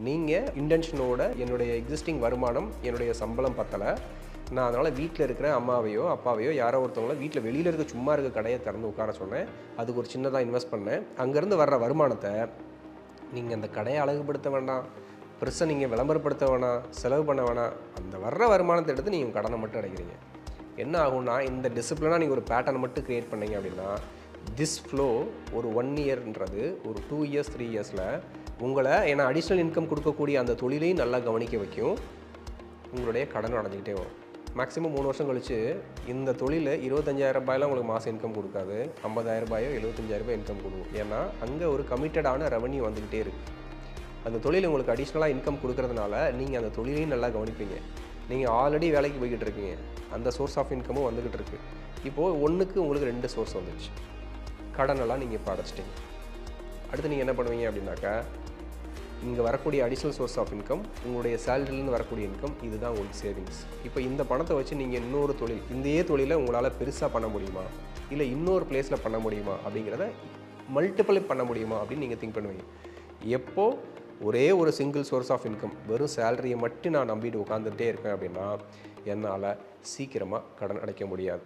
நீங்கள் இன்டென்ஷனோட என்னுடைய எக்ஸிஸ்டிங் வருமானம், என்னுடைய சம்பளம் பத்தலை, நான் அதனால் வீட்டில் இருக்கிற அம்மாவையோ அப்பாவையோ யாரோ ஒருத்தவங்கள வீட்டில் வெளியில் இருக்க சும்மா இருக்க கடையை திறந்து உட்கார சொன்னேன். அதுக்கு ஒரு சின்னதாக இன்வெஸ்ட் பண்ணேன். அங்கேருந்து வர்ற வருமானத்தை நீங்கள் அந்த கடையை அழகுபடுத்த வேண்டாம், பெருசாக நீங்கள் விளம்பரப்படுத்த வேணாம், செலவு பண்ண வேணாம். அந்த வர்ற வருமானத்தை எடுத்து நீங்கள் கடனை மட்டும் அடைக்கிறீங்க. என்ன ஆகும்னா, இந்த டிசிப்ளினாக நீங்கள் ஒரு பேட்டர்னை மட்டும் க்ரியேட் பண்ணீங்க அப்படின்னா, திஸ் ஃப்ளோ ஒரு 1 இயர்ன்றது ஒரு 2 இயர்ஸ் 3 இயர்ஸில் உங்களை ஏன்னா அடிஷ்னல் இன்கம் கொடுக்கக்கூடிய அந்த தொழிலையும் நல்லா கவனிக்க வைக்கும். உங்களுடைய கடன் அடைஞ்சிக்கிட்டே வரும். மேக்ஸிமம் 3 வருஷம் கழிச்சு இந்த தொழில் 25,000 உங்களுக்கு மாதம் இன்கம் கொடுக்காது, 50,000 75,000 இன்கம் கொடுக்கும். ஏன்னா அங்கே ஒரு கமிட்டடான ரெவன்யூ வந்துக்கிட்டே இருக்குது. அந்த தொழில் உங்களுக்கு அடிஷ்னலாக இன்கம் கொடுக்கறதுனால நீங்கள் அந்த தொழிலையும் நல்லா கவனிப்பீங்க. நீங்கள் ஆல்ரெடி வேலைக்கு போய்கிட்டு இருக்கீங்க, அந்த சோர்ஸ் ஆஃப் இன்கமும் வந்துக்கிட்டு இருக்குது. இப்போது ஒன்றுக்கு உங்களுக்கு 2 சோர்ஸ் வந்துடுச்சு. கடனெல்லாம் நீங்கள் இப்போ அடைச்சிட்டிங்க. அடுத்து நீங்கள் என்ன பண்ணுவீங்க அப்படின்னாக்கா, இங்கே வரக்கூடிய அடிஷ்னல் சோர்ஸ் ஆஃப் இன்கம், உங்களுடைய சேலரிலேருந்து வரக்கூடிய இன்கம், இதுதான் உங்களுக்கு சேவிங்ஸ். இப்போ இந்த பணத்தை வச்சு நீங்கள் இன்னொரு தொழில், இதே தொழிலை உங்களால் பெருசாக பண்ண முடியுமா, இல்லை இன்னொரு பிளேஸில் பண்ண முடியுமா அப்படிங்கிறத மல்டிபிள் பண்ண முடியுமா அப்படின்னு நீங்கள் திங்க் பண்ணுவீங்க. எப்போ ஒரே ஒரு சிங்கிள் சோர்ஸ் ஆஃப் இன்கம், வெறும் சேலரியை மட்டும் நான் நம்பிட்டு உட்காந்துட்டே இருக்கேன் அப்படின்னா, என்னால் சீக்கிரமாக கடன் அடைக்க முடியாது.